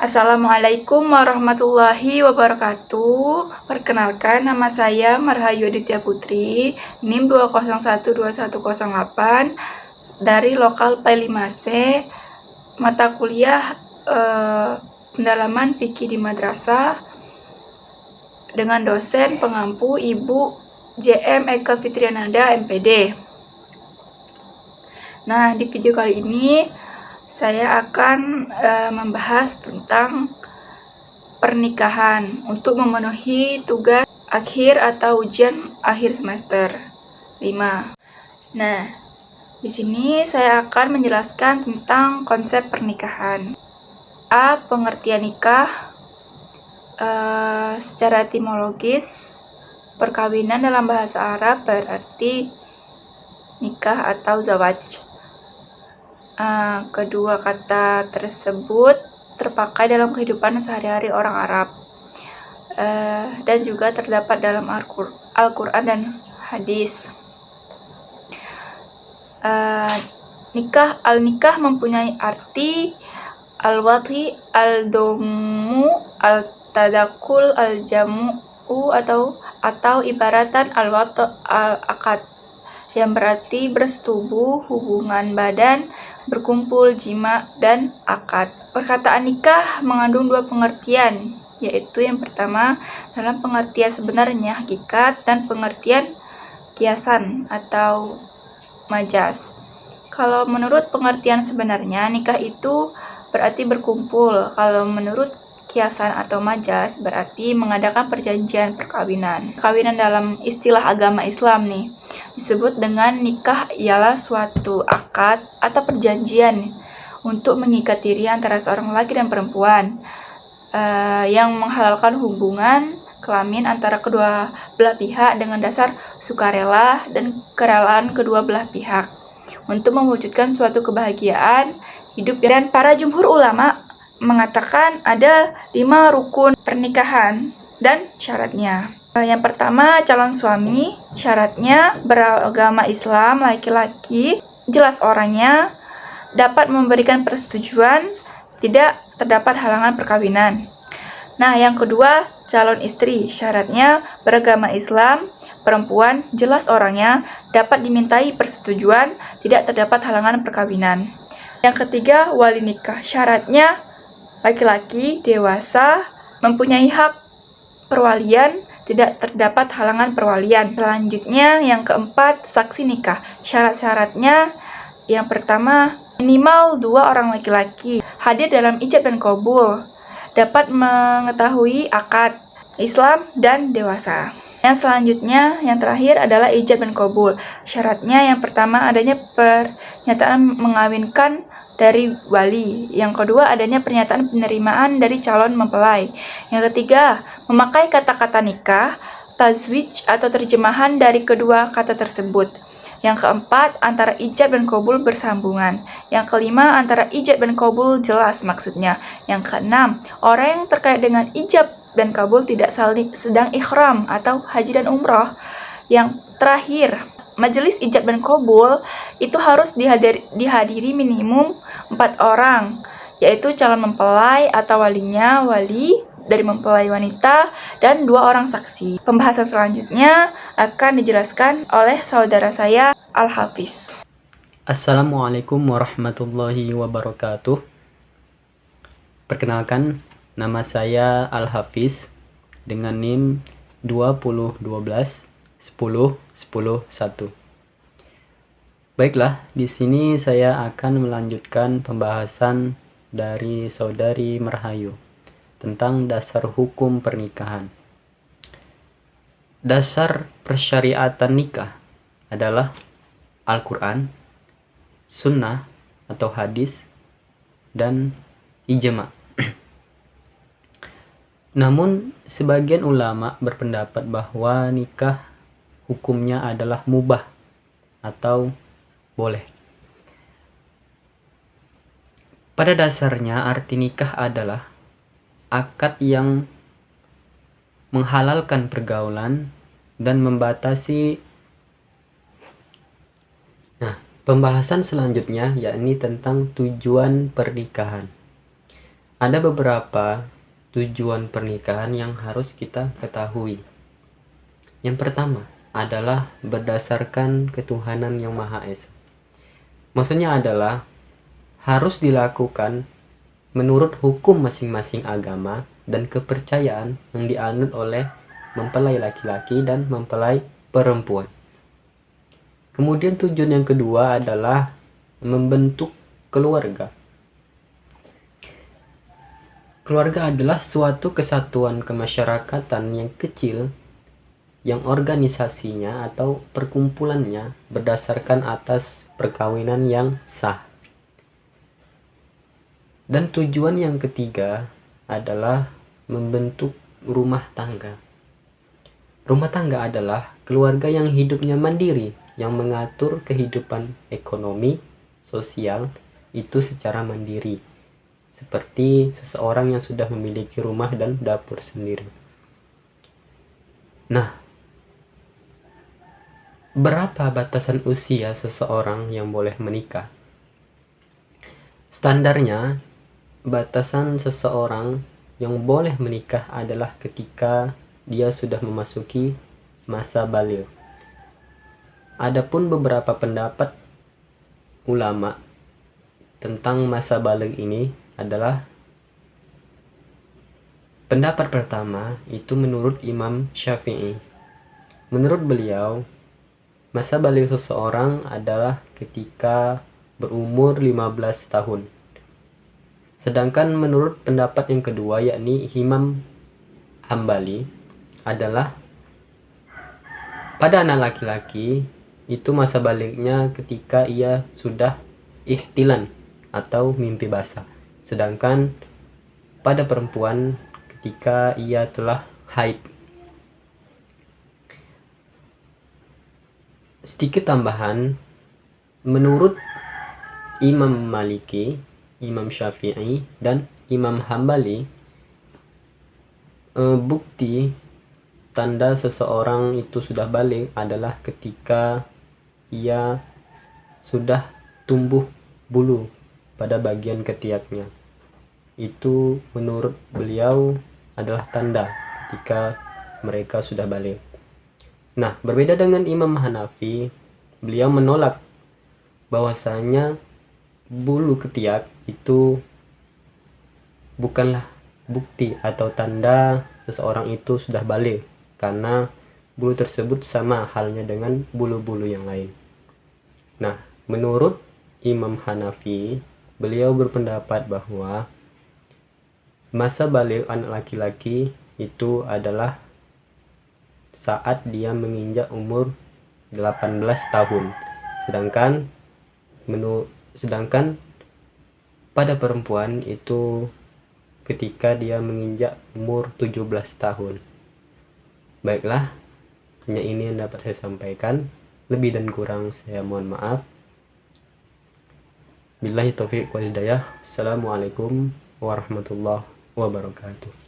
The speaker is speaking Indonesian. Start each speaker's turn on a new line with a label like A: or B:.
A: Assalamualaikum warahmatullahi wabarakatuh. Perkenalkan, nama saya Marhayu Aditya Putri, NIM 2012108 dari lokal P5C, mata kuliah pendalaman fikih di madrasah dengan dosen pengampu Ibu JM Eka Fitriananda MPD. Nah, di video kali ini saya akan membahas tentang pernikahan untuk memenuhi tugas akhir atau ujian akhir semester 5. Nah, di sini saya akan menjelaskan tentang konsep pernikahan. A. Pengertian nikah. Secara etimologis, perkawinan dalam bahasa Arab berarti nikah atau zawaj. Kedua kata tersebut terpakai dalam kehidupan sehari-hari orang Arab, dan juga terdapat dalam Al-Quran dan hadis. Al-nikah mempunyai arti al-wadhi, al-domu, al-tadakul, al-jamu'u atau ibaratan al-wat al-akad, yang berarti bersetubuh, hubungan badan, berkumpul, jima, dan akad. Perkataan nikah mengandung dua pengertian, yaitu yang pertama dalam pengertian sebenarnya hakikat dan pengertian kiasan atau majas. Kalau menurut pengertian sebenarnya, nikah itu berarti berkumpul. Kalau menurut kiasan atau majas berarti mengadakan perjanjian perkawinan. Perkawinan dalam istilah agama Islam nih disebut dengan nikah ialah suatu akad atau perjanjian untuk mengikat diri antara seorang laki dan perempuan yang menghalalkan hubungan kelamin antara kedua belah pihak dengan dasar sukarela dan kerelaan kedua belah pihak untuk mewujudkan suatu kebahagiaan hidup. Dan para jumhur ulama mengatakan ada 5 rukun pernikahan dan syaratnya. Yang pertama, calon suami. Syaratnya beragama Islam, laki-laki, jelas orangnya, dapat memberikan persetujuan, tidak terdapat halangan perkawinan. Nah, yang kedua, calon istri. Syaratnya beragama Islam, perempuan, jelas orangnya, dapat dimintai persetujuan, tidak terdapat halangan perkawinan. Yang ketiga, wali nikah. Syaratnya laki-laki, dewasa, mempunyai hak perwalian, tidak terdapat halangan perwalian. Selanjutnya, yang keempat, saksi nikah. Syarat-syaratnya yang pertama, minimal 2 orang laki-laki hadir dalam ijab dan qabul, dapat mengetahui akad Islam dan dewasa. Yang selanjutnya, yang terakhir adalah ijab dan qabul. Syaratnya yang pertama adanya pernyataan mengawinkan dari wali. Yang kedua adanya pernyataan penerimaan dari calon mempelai. Yang ketiga, memakai kata-kata nikah, tazwij atau terjemahan dari kedua kata tersebut. Yang keempat, antara ijab dan qabul bersambungan. Yang kelima, antara ijab dan qabul jelas maksudnya. Yang keenam, orang yang terkait dengan ijab dan qabul tidak sedang ikhram atau haji dan umroh. Yang terakhir, majelis ijab dan qabul itu harus dihadiri minimum 4 orang, yaitu calon mempelai atau walinya, wali dari mempelai wanita, dan 2 orang saksi. Pembahasan selanjutnya akan dijelaskan oleh saudara saya Al-Hafiz.
B: Assalamualaikum warahmatullahi wabarakatuh. Perkenalkan, nama saya Al-Hafiz dengan NIM 2012-10-10-1. Baiklah, di sini saya akan melanjutkan pembahasan dari saudari Marhayu tentang dasar hukum pernikahan. Dasar persyariatan nikah adalah Al-Quran, Sunnah atau hadis, dan ijma. Namun, sebagian ulama berpendapat bahwa nikah hukumnya adalah mubah atau boleh. Pada dasarnya, arti nikah adalah akad yang menghalalkan pergaulan dan membatasi. Pembahasan selanjutnya yakni tentang tujuan pernikahan. Ada beberapa tujuan pernikahan yang harus kita ketahui. Yang pertama adalah berdasarkan ketuhanan yang Maha Esa. Maksudnya adalah harus dilakukan menurut hukum masing-masing agama dan kepercayaan yang dianut oleh mempelai laki-laki dan mempelai perempuan. Kemudian tujuan yang kedua adalah membentuk keluarga. Keluarga adalah suatu kesatuan kemasyarakatan yang kecil yang organisasinya atau perkumpulannya berdasarkan atas perkawinan yang sah. Dan tujuan yang ketiga adalah membentuk rumah tangga. Rumah tangga adalah keluarga yang hidupnya mandiri, yang mengatur kehidupan ekonomi, sosial itu secara mandiri. Seperti seseorang yang sudah memiliki rumah dan dapur sendiri. Nah, berapa batasan usia seseorang yang boleh menikah? Standarnya, batasan seseorang yang boleh menikah adalah ketika dia sudah memasuki masa baligh. Adapun beberapa pendapat ulama tentang masa baligh ini adalah pendapat pertama itu menurut Imam Syafi'i. Menurut beliau, masa baligh seseorang adalah ketika berumur 15 tahun. Sedangkan menurut pendapat yang kedua yakni Imam Hambali adalah pada anak laki-laki itu masa balighnya ketika ia sudah ihtilan atau mimpi basah. Sedangkan pada perempuan ketika ia telah haid. Sedikit tambahan, menurut Imam Maliki, Imam Syafi'i, dan Imam Hambali, bukti tanda seseorang itu sudah baligh adalah ketika ia sudah tumbuh bulu pada bagian ketiaknya. Itu menurut beliau adalah tanda ketika mereka sudah baligh. Nah, berbeda dengan Imam Hanafi, beliau menolak bahwasanya bulu ketiak itu bukanlah bukti atau tanda seseorang itu sudah baligh, karena bulu tersebut sama halnya dengan bulu-bulu yang lain. Nah, menurut Imam Hanafi, beliau berpendapat bahwa masa baligh anak laki-laki itu adalah saat dia menginjak umur 18 tahun. Sedangkan pada perempuan itu ketika dia menginjak umur 17 tahun. Baiklah, hanya ini yang dapat saya sampaikan. Lebih dan kurang saya mohon maaf. Billahi taufiq wal hidayah. Assalamualaikum warahmatullahi wabarakatuh.